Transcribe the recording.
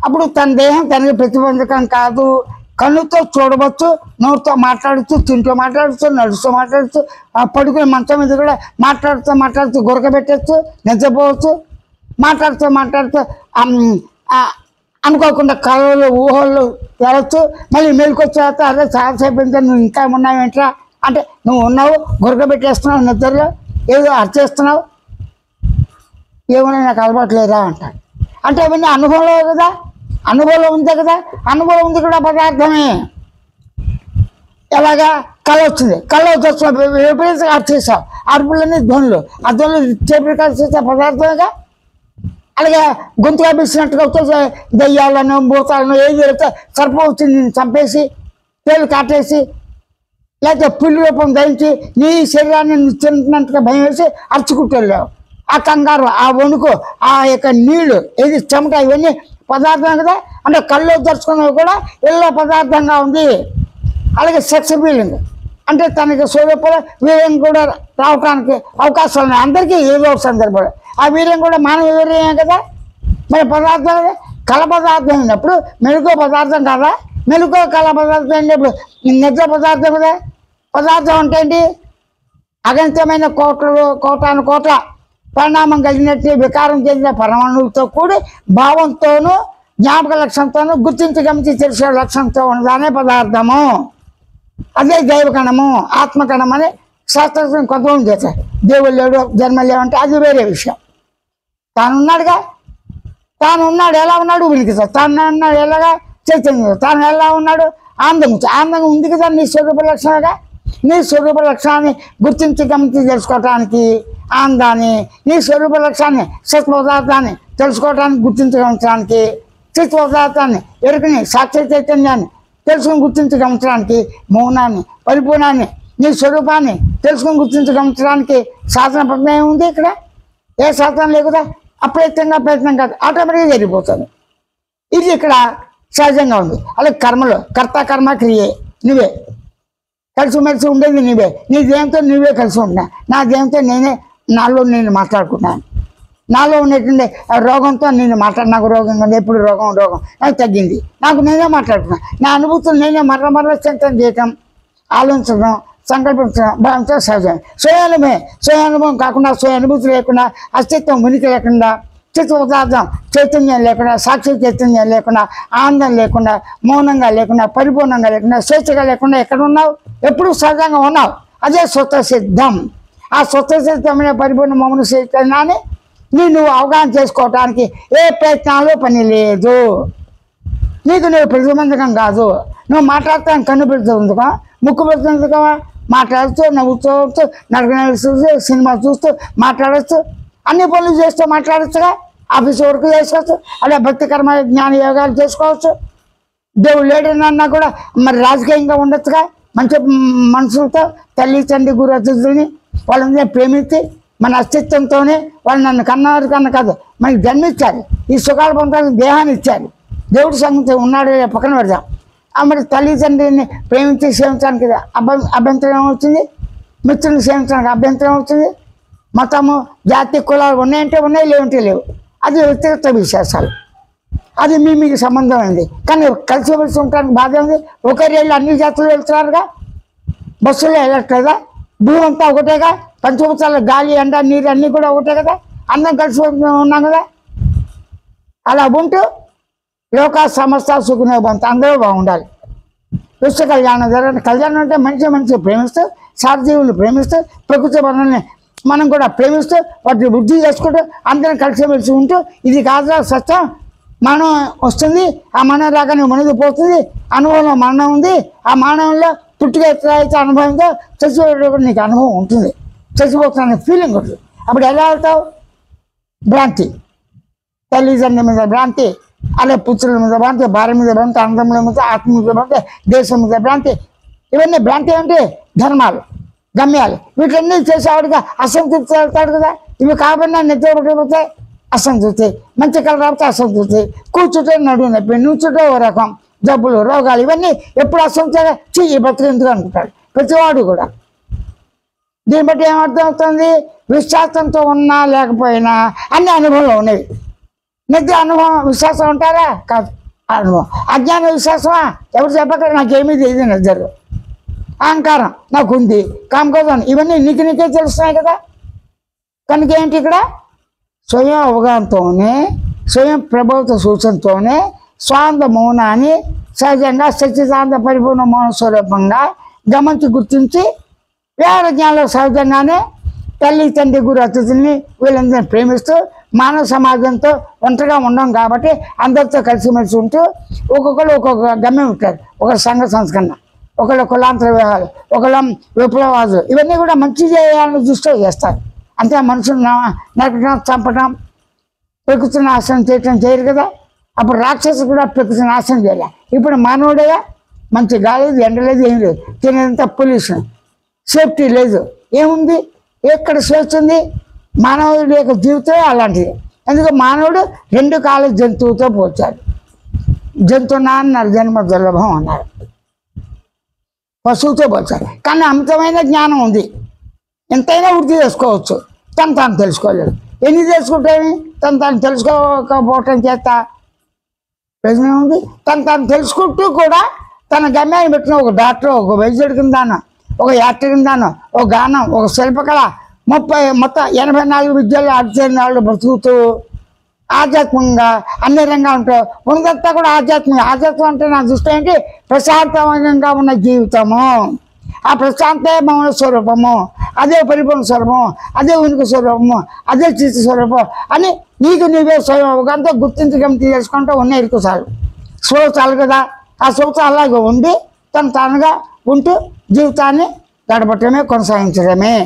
అప్పుడు తన దేహం తనకి ప్రతిబంధకం కాదు. కన్నుతో చూడవచ్చు, నోటితో మాట్లాడుతూ, తింటూ మాట్లాడుతూ, నడుస్తూ మాట్లాడుతూ, పడుకునే మంచం మీద కూడా మాట్లాడుతూ గురకబెట్టచ్చు, నిద్రపోవచ్చు, మాట్లాడుతూ అనుకోకుండా కళలు ఊహలు తెరవచ్చు. మళ్ళీ మెలుకొచ్చాక అదే చాలాసేపు ఇంకా నువ్వు ఇంకా ఉన్నావేంట్రా అంటే నువ్వు ఉన్నావు, గురకబెట్టేస్తున్నావు, నిద్రలో ఏదో అర్చేస్తున్నావు, ఏమన్నా నాకు అలవాటు లేదా అంటాడు. అంటే అవన్నీ అనుభవంలో కదా, అనుభవం ఉంది కదా, అనుభవం ఉంది కూడా పదార్థమే. ఎలాగా కళ వచ్చింది, కళ వచ్చిన విపరీతంగా అర్చేసావు, అరుపులన్నీ ధ్వనులు, ఆ ధ్వనులు చేపలు చేసే పదార్థమేగా. అలాగే గొంతుగా పిలిచినట్టుగా వచ్చేసి దయ్యాలను భూతాలను ఏది వెళ్తే సర్పం వచ్చింది నేను చంపేసి తేలు కాటేసి లేకపోతే పుల్లి రూపం ధరించి నీ శరీరాన్ని తింటున్నట్టుగా భయం వేసి అరుచుకుంటూ వెళ్ళావు. ఆ కంగారు, ఆ వణుకు, ఆ యొక్క నీళ్లు, ఏది చెమట, ఇవన్నీ పదార్థం కదా. అంటే కళ్ళు తెరుచుకున్నవి కూడా ఎల్లో పదార్థంగా ఉంది. అలాగే సెక్స్ ఫీలింగ్ అంటే తనకి స్వరూపంలో వీర్యం కూడా రావడానికి అవకాశాలు ఉన్నాయి అందరికీ ఏదో ఒక సందర్భంలో. ఆ వీర్యం కూడా మానవ వీర్యమే కదా. మరి పదార్థం కళ పదార్థం అయినప్పుడు మెలుకో పదార్థం కదా, మెలుకో కళ పదార్థం అయినప్పుడు నిద్ర పదార్థం కదా. పదార్థం అంటే ఏంటి? అగంతమైన కోటాను కోట్ల పరిణామం కలిగినట్టు వికారం చెందిన పరమాణువులతో కూడి భావంతోనూ జ్ఞాపక లక్షణంతోనూ గుర్తించి గమనించి తెలిసే లక్షణంతో ఉన్నదానే పదార్థము. అదే దైవకణము, ఆత్మకణం అని శాస్త్రం కొంతమంది చేశారు. దేవుడు లేడు, జన్మ లేవంటే అది వేరే విషయం. తాను ఉన్నాడుగా, తాను ఉన్నాడు, ఎలా ఉన్నాడు ఉనికి సార్, తాను ఉన్నాడు ఎలాగా చైతన్యం, తాను ఎలా ఉన్నాడు ఆనందంగా ఉంది కదా. నీ స్వరూప లక్షణంగా నీ స్వరూప లక్షణాన్ని గుర్తించి గమనించి తెలుసుకోవటానికి ఆనందాన్ని, నీ స్వరూప లక్ష్యాన్ని సత్ పదార్థాన్ని తెలుసుకోవటానికి గుర్తించి గమనించడానికి, చిత్ పదార్థాన్ని ఎరుకని సాక్షి చైతన్యాన్ని తెలుసుకుని గుర్తించి గమనించడానికి మౌనాన్ని, పరిపూర్ణాన్ని, నీ స్వరూపాన్ని తెలుసుకుని గుర్తించి గమనించడానికి సాధన ప్రజ్ఞ ఉంది. ఇక్కడ ఏ సాధన లేకుండా అప్రయత్నంగా ప్రయత్నం కాదు, ఆటోమేటిక్గా జరిగిపోతుంది. ఇది ఇక్కడ సహజంగా ఉంది. అలాగే కర్మలో కర్త కర్మ క్రియే, నువ్వే కలిసిమెలిసి ఉండేది నువ్వే. నీ దేహంతో నువ్వే కలిసి ఉంటున్నా, నా దేహంతో నాలో నేను మాట్లాడుకుంటున్నాను. నాలో ఉన్నటువంటి రోగంతో నేను నాకు రోగం ఉంది, ఎప్పుడు రోగం నాకు తగ్గింది, నాకు నేనే మాట్లాడుతున్నాను. నా అనుభూతులు నేనే మరల చింతన చేయటం, ఆలోచించడం, సంకల్పించడం, భావించడం సహజం. స్వయానుభవం కాకుండా, స్వయ అనుభూతి లేకుండా, అస్తిత్వం ఉనికి లేకుండా, చిత్త పదార్థం చైతన్యం లేకుండా, సాక్షి చైతన్యం లేకుండా, ఆనందం లేకుండా, మౌనంగా లేకుండా, పరిపూర్ణంగా లేకుండా, స్వేచ్ఛగా లేకుండా ఎక్కడ ఉన్నావు? ఎప్పుడు సహజంగా ఉన్నావు. అదే స్వత సిద్ధం. ఆ స్వత సిద్ధమైన పరిపూర్ణ మౌన చైతన్యాన్ని నువ్వు అవగాహన చేసుకోవటానికి ఏ ప్రయత్నాలు పని లేదు. నీకు నువ్వు ప్రతిబంధకం కాదు. నువ్వు మాట్లాడటానికి కన్ను పెడుతుందిగా, ముక్కు పెడుతుందిగా, మాట్లాడుతూ నవ్వుతూ నడకనడుస్తూ సినిమా చూస్తూ మాట్లాడచ్చు, అన్ని పనులు చేస్తూ మాట్లాడచ్చుగా, ఆఫీస్ వర్క్ చేసుకోవచ్చు, అలా భక్తికరమ జ్ఞాన యోగాలు చేసుకోవచ్చు. దేవుడు లేడన్నా కూడా మరి రాజకీయంగా ఉండొచ్చుగా, మంచి మనుషులతో తల్లి తండ్రి గురు అతిథులని వాళ్ళని ప్రేమించి మన అస్తిత్వంతోనే వాళ్ళు నన్ను కన్నవారు కన్నా కాదు మనకి జన్మించారు, ఈ సుఖాలు పొందడానికి దేహాన్ని ఇచ్చారు. దేవుడి సంగతి ఉన్నాడు పక్కన పెడదాం. మరి తల్లి తండ్రిని ప్రేమించి సేవించడానికి అభ్యంతరం ఏమవుతుంది? మిత్రుని సేవించడానికి అభ్యంతరం అవుతుంది. మతము జాతి కులాలు ఉన్నాయంటే ఉన్నాయి, లేవంటే లేవు. అది వ్యక్తిగత విశేషాలు, అది మీకు సంబంధమైంది. కానీ కలిసి ఉండడానికి బాధ ఉంది. ఒకరి వెళ్ళి అన్ని జాతులు వెళ్తున్నారుగా, బస్సులో వెళ్ళట్లేదా? భూమి అంతా ఒకటేగా, పంచభూతాల గాలి ఎండ నీరు అన్నీ కూడా ఒకటే కదా, అందరం కలిసి ఉన్నాం కదా. అలా ఉంటూ లోక సమస్త సుఖమే బంత అందరూ బాగుండాలి. విశ్వ కళ్యాణం జరగదు. కళ్యాణం అంటే మనిషి ప్రేమిస్తూ, సారజీవులు ప్రేమిస్తూ, ప్రకృతి వనరుల్ని మనం కూడా ప్రేమిస్తూ వాటిని వృద్ధి చేసుకుంటూ అందరం కలిసిమెలిసి ఉంటూ, ఇది కాదురా సత్యం, మరణం వస్తుంది, ఆ మరణం రాగానే మునిగిపోతుంది, అనుభవంలో మరణం ఉంది, ఆ మరణంలో పుట్టుక ఎట్లయితే అనుభవంతో చచ్చిపోయేటప్పుడు నీకు అనుభవం ఉంటుంది, చచ్చిపోతున్న ఫీలింగ్ ఉంటుంది. అప్పుడు ఎలా వెళ్తావు? భ్రాంతి, తల్లిదండ్రుల మీద భ్రాంతి, అలాగే పుత్రుల మీద భ్రాంతి, భార్య మీద భ్రాంతి, అందముల మీద, ఆత్మ మీద భ్రాంతి, దేశం మీద భ్రాంతి. ఇవన్నీ భ్రాంతి అంటే ధర్మాలు, గమ్యాలు. వీటన్నీ చేసేవాడిగా అసంతృప్తి వెళ్తాడు కదా. ఇవి కాబట్టినా నిద్ర పడిపోతే అసంతృప్తి, మంచి కళ రాకపోతే అసంతృప్తి, కూర్చుంటే నడువు నొప్పి, నుంచుంటే ఓ రకం జబ్బులు, రోగాలు, ఇవన్నీ ఎప్పుడు అసంతృప్తిగా చెయ్యి బతికేందుకు అనుకుంటాడు ప్రతివాడు కూడా. దీన్ని బట్టి ఏమర్థం అవుతుంది? విశ్వాసంతో ఉన్నా లేకపోయినా అన్ని అనుభవంలో ఉన్నాయి. నిత్య అనుభవం విశ్వాసం ఉంటారా? కాదు, అనుభవం. అజ్ఞాన విశ్వాసమా? ఎవరు చెప్పక నాకేమీ తెలియదు నిద్రలో. అహంకారం నాకుంది, కామకోదం, ఇవన్నీ నీకే తెలుస్తున్నాయి కదా. కనుక ఏంటి ఇక్కడ స్వయం అవగాహనతోనే, స్వయం ప్రభావిత సూచనతోనే స్వాంత మౌనాన్ని సహజంగా సచ్చిదాంత పరిపూర్ణ మౌన స్వరూపంగా గమనించి గుర్తించి వ్యవహార జ్ఞానంలో సహజంగానే తల్లి తండ్రి గురు అతిథుల్ని వీళ్ళందరినీ ప్రేమిస్తూ మానవ సమాజంతో ఒంటరిగా ఉండం కాబట్టి అందరితో కలిసిమెలిసి ఉంటూ ఒక్కొక్కరు ఒక్కొక్క గమ్యం ఉంటారు. ఒక సంఘ సంస్కరణ, ఒకళ్ళు కులాంతర వివాహాలు, ఒకళ్ళ విప్లవాదులు, ఇవన్నీ కూడా మంచి చేయాలని దృష్టిలో చేస్తారు. అంతే మనుషులు నరకటం, చంపటం, ప్రకృతి నాశనం చేయటం చేయరు కదా. అప్పుడు రాక్షసులు కూడా ప్రకృతి నాశనం చేయాలి. ఇప్పుడు మానవుడేగా, మంచి గాలి లేదు, ఎండ లేదు, ఏం లేదు, తినేంత పొల్యూషన్, సేఫ్టీ లేదు, ఏముంది, ఎక్కడ స్వేచ్ఛ ఉంది? మానవుడి యొక్క జీవితం అలాంటిది. ఎందుకు మానవుడు 2 కాళ్ళ జంతువుతో పోల్చాడు. జంతువునా అన్నారు, జన్మ దుర్లభం అన్నారు, పశువుతో పోల్చాడు. కానీ అమితమైన జ్ఞానం ఉంది, ఎంతైనా వృద్ధి చేసుకోవచ్చు, తాను తెలుసుకోలేదు. ఎన్ని తెలుసుకుంటామని తాను తెలుసుకోకపోవటం చేత ప్రయోజనం ఉంది. తాను తెలుసుకుంటూ కూడా తన గమ్యాన్ని పెట్టిన ఒక డాక్టర్, ఒక వైద్యుడి కిందాను, ఒక యాక్టర్ కిందాను, ఒక గానం, ఒక శిల్పకళ, మొత్తం 84 విద్యలు అధ్యయన వాళ్ళు బ్రతుకుతూ ఆధ్యాత్మికంగా అన్ని రంగాలు ఉంటాయి. ఉన్నదంతా కూడా ఆధ్యాత్మం అంటే నా దృష్టి ఏంటి? ప్రశాంతంగా ఉన్న జీవితము, ఆ ప్రశాంతే మౌన స్వరూపము, అదే పరిపూర్ణ స్వరూపము, అదే ఉనికి స్వరూపము, అదే చిత్త స్వరూపం అని నీకు నీవే స్వయంతో గుర్తించి గమనించి చేసుకుంటూ ఉన్న ఇరుకు చాలు కదా. ఆ స్వత అలాగే ఉండి తానుగా ఉంటూ జీవితాన్ని గడపటమే, కొనసాగించడమే.